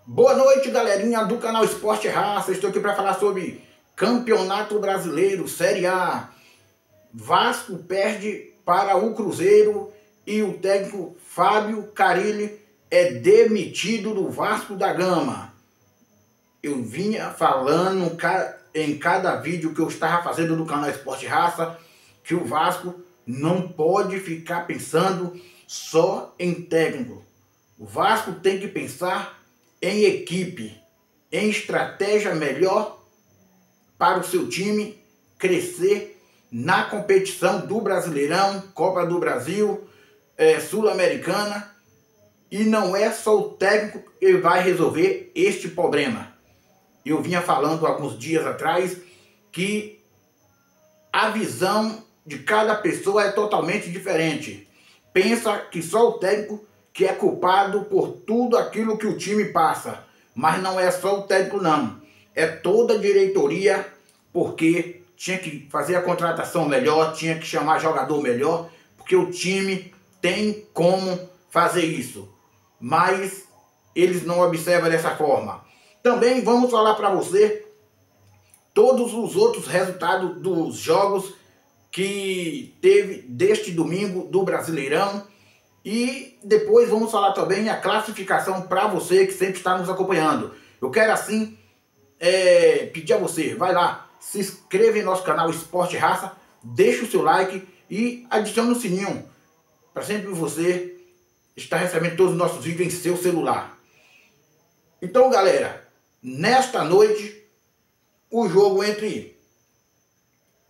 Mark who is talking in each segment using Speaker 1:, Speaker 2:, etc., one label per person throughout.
Speaker 1: Boa noite, galerinha do canal Esporte Raça. Estou aqui para falar sobre Campeonato Brasileiro, Série A. Vasco perde para o Cruzeiro e o técnico Fábio Carille é demitido do Vasco da Gama. Eu vinha falando em cada vídeo que eu estava fazendo no canal Esporte Raça que o Vasco não pode ficar pensando só em técnico. O Vasco tem que pensar em equipe, em estratégia melhor para o seu time crescer na competição do Brasileirão, Copa do Brasil, Sul-Americana. E não é só o técnico que vai resolver este problema. Eu vinha falando alguns dias atrás que a visão de cada pessoa é totalmente diferente. Pensa que só o técnico que é culpado por tudo aquilo que o time passa. Mas não é só o técnico não. É toda a diretoria, porque tinha que fazer a contratação melhor, tinha que chamar jogador melhor, porque o time tem como fazer isso. Mas eles não observam dessa forma. Também vamos falar para você todos os outros resultados dos jogos que teve deste domingo do Brasileirão. E depois vamos falar também a classificação para você que sempre está nos acompanhando. Eu quero assim pedir a você, vai lá, se inscreva em nosso canal Esporte Raça, deixa o seu like e adicione o sininho para sempre você estar recebendo todos os nossos vídeos em seu celular. Então, galera, nesta noite, o jogo entre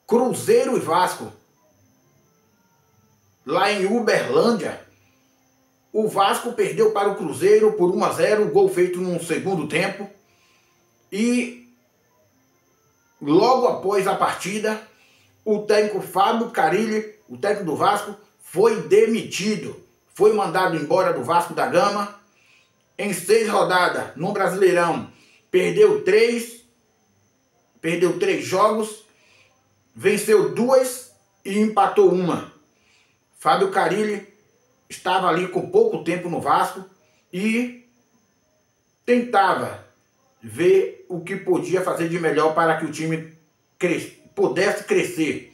Speaker 1: Cruzeiro e Vasco, lá em Uberlândia. O Vasco perdeu para o Cruzeiro por 1-0, gol feito no segundo tempo. E logo após a partida, o técnico Fábio Carille, o técnico do Vasco, foi demitido. Foi mandado embora do Vasco da Gama. Em 6 rodadas no Brasileirão, perdeu 3 jogos, venceu 2 e empatou 1. Fábio Carille estava ali com pouco tempo no Vasco e tentava ver o que podia fazer de melhor para que o time pudesse crescer.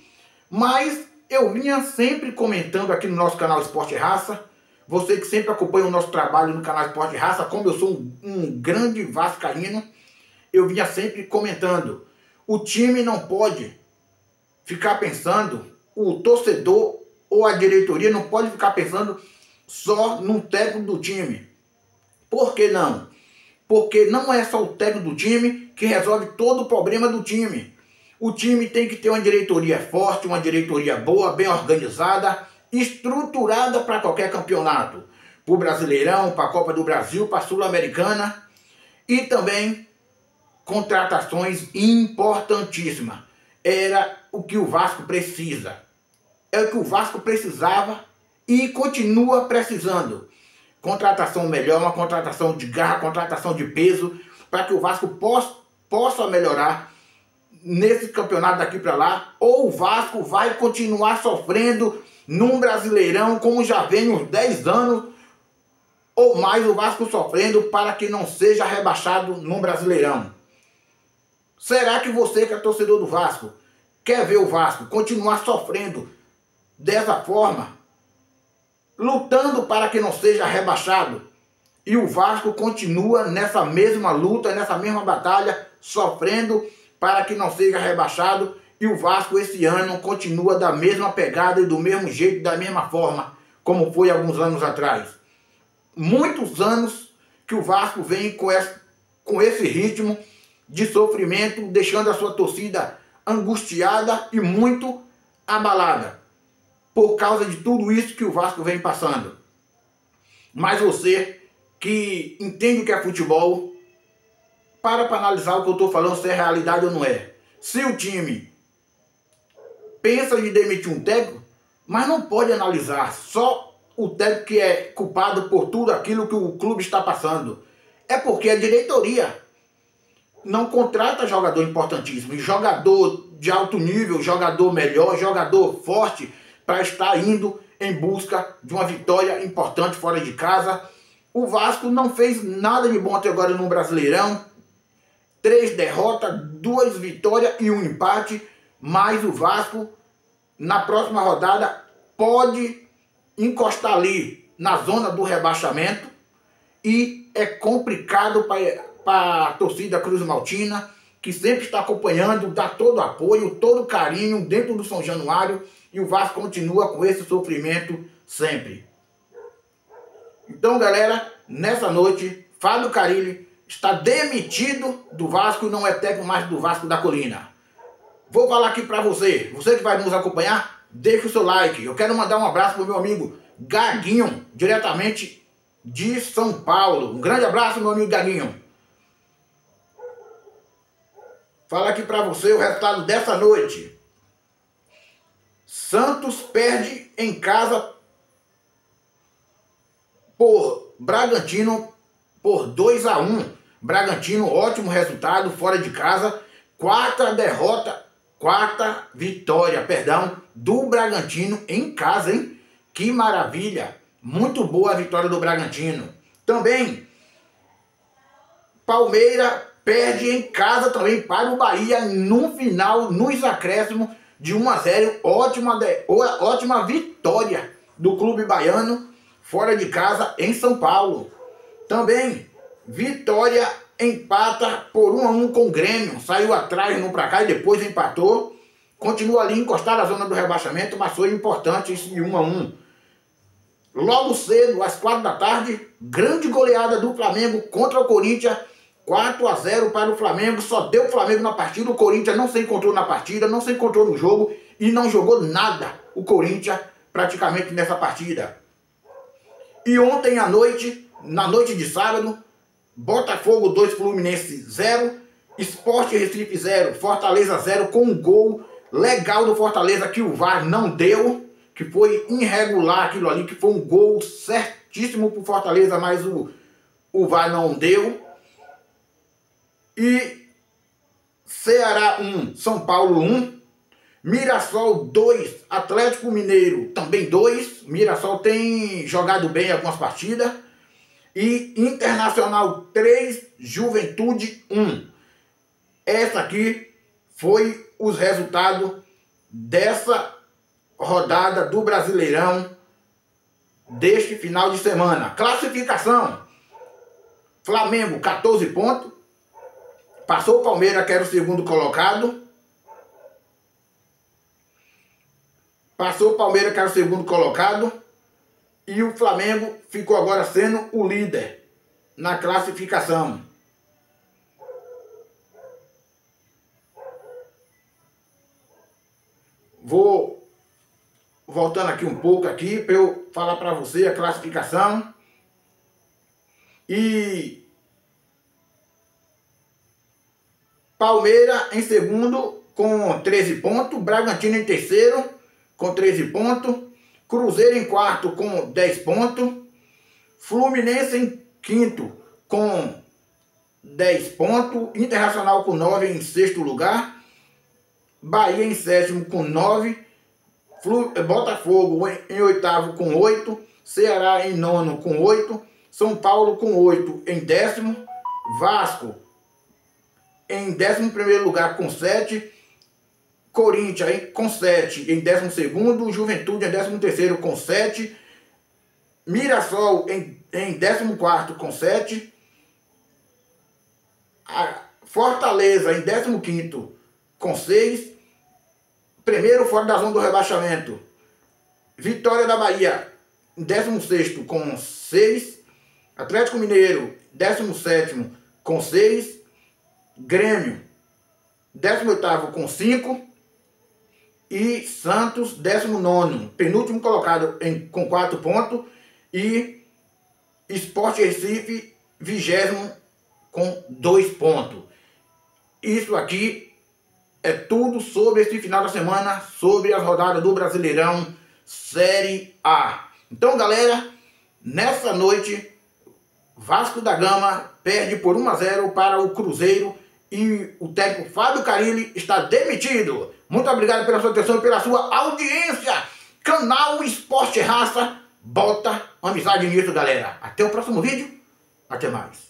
Speaker 1: Mas eu vinha sempre comentando aqui no nosso canal Esporte Raça, você que sempre acompanha o nosso trabalho no canal Esporte Raça, como eu sou um grande vascaíno, eu vinha sempre comentando, o time não pode ficar pensando, o torcedor ou a diretoria não pode ficar pensando só no técnico do time. Por que não? Porque não é só o técnico do time que resolve todo o problema do time. O time tem que ter uma diretoria forte, uma diretoria boa, bem organizada, estruturada para qualquer campeonato. Para o Brasileirão, para a Copa do Brasil, para a Sul-Americana. E também contratações importantíssimas. Era o que o Vasco precisa. É o que o Vasco precisava e continua precisando. Contratação melhor, uma contratação de garra, contratação de peso, para que o Vasco possa melhorar nesse campeonato daqui para lá, ou o Vasco vai continuar sofrendo num Brasileirão, como já vem uns 10 anos, ou mais o Vasco sofrendo para que não seja rebaixado num Brasileirão. Será que você que é torcedor do Vasco, quer ver o Vasco continuar sofrendo dessa forma, lutando para que não seja rebaixado? E o Vasco continua nessa mesma luta, nessa mesma batalha, sofrendo para que não seja rebaixado. E o Vasco esse ano continua da mesma pegada e do mesmo jeito, da mesma forma, como foi alguns anos atrás. Muitos anos que o Vasco vem com esse ritmo de sofrimento, deixando a sua torcida angustiada e muito abalada, por causa de tudo isso que o Vasco vem passando. Mas você que entende o que é futebol, para analisar o que eu estou falando, se é realidade ou não é. Se o time pensa em demitir um técnico, mas não pode analisar só o técnico que é culpado por tudo aquilo que o clube está passando. É porque a diretoria não contrata jogador importantíssimo, jogador de alto nível, jogador melhor, jogador forte, para estar indo em busca de uma vitória importante fora de casa, o Vasco não fez nada de bom até agora no Brasileirão. 3 derrotas, 2 vitórias e 1 empate. Mas o Vasco, na próxima rodada, pode encostar ali na zona do rebaixamento. E é complicado para a torcida Cruz Maltina, que sempre está acompanhando, dá todo apoio, todo carinho dentro do São Januário. E o Vasco continua com esse sofrimento sempre. Então, galera, nessa noite, Fábio Carille está demitido do Vasco e não é técnico mais do Vasco da Colina. Vou falar aqui para você, você que vai nos acompanhar, deixa o seu like. Eu quero mandar um abraço para o meu amigo Gaguinho, diretamente de São Paulo. Um grande abraço, meu amigo Gaguinho. Fala aqui para você o resultado dessa noite. Santos perde em casa por Bragantino por 2-1. Bragantino, ótimo resultado fora de casa. Quarta vitória, do Bragantino em casa, hein? Que maravilha! Muito boa a vitória do Bragantino. Também, Palmeiras perde em casa também para o Bahia no final, nos acréscimos de 1-0. Ótima vitória do clube baiano fora de casa em São Paulo. Também, Vitória empata por 1-1 com o Grêmio. Saiu atrás no pra cá e depois empatou. Continua ali encostado na zona do rebaixamento, mas foi importante esse 1-1. Logo cedo, às 4 da tarde, grande goleada do Flamengo contra o Corinthians. 4-0 para o Flamengo. Só deu o Flamengo na partida. O Corinthians não se encontrou na partida, não se encontrou no jogo e não jogou nada o Corinthians praticamente nessa partida. E ontem à noite, na noite de sábado, Botafogo 2, Fluminense 0, Sport Recife 0, Fortaleza 0, com um gol legal do Fortaleza que o VAR não deu, que foi irregular aquilo ali, que foi um gol certíssimo para o Fortaleza, mas o VAR não deu. E Ceará 1, São Paulo 1, Mirassol 2, Atlético Mineiro também 2. Mirassol tem jogado bem algumas partidas. E Internacional 3, Juventude 1. Essa aqui foi os resultados dessa rodada do Brasileirão deste final de semana. Classificação: Flamengo 14 pontos. Passou o Palmeiras, que era o segundo colocado. Passou o Palmeiras, que era o segundo colocado. E o Flamengo ficou agora sendo o líder na classificação. Vou voltando aqui um pouco aqui para eu falar para você a classificação. E Palmeiras em segundo com 13 pontos. Bragantino em terceiro com 13 pontos. Cruzeiro em quarto com 10 pontos. Fluminense em quinto com 10 pontos. Internacional com 9 em sexto lugar. Bahia em sétimo com 9. Botafogo em oitavo com 8. Ceará em nono com 8. São Paulo com 8 em décimo. Vasco em 11º lugar com 7. Corinthians com 7 em 12º, Juventude em 13º com 7, Mirassol em 14º com 7, Fortaleza em 15º com 6, primeiro fora da zona do rebaixamento, Vitória da Bahia em 16º com 6, Atlético Mineiro 17º com 6, Grêmio 18º com 5, e Santos 19º, penúltimo colocado com 4 pontos, e Sport Recife 20º com 2 pontos. Isso aqui é tudo sobre esse final da semana, sobre as rodadas do Brasileirão Série A. Então, galera, nessa noite, Vasco da Gama perde por 1-0 para o Cruzeiro e o técnico Fábio Carille está demitido. Muito obrigado pela sua atenção e pela sua audiência. Canal Esporte Raça, Bota uma amizade nisso, galera. Até o próximo vídeo. Até mais.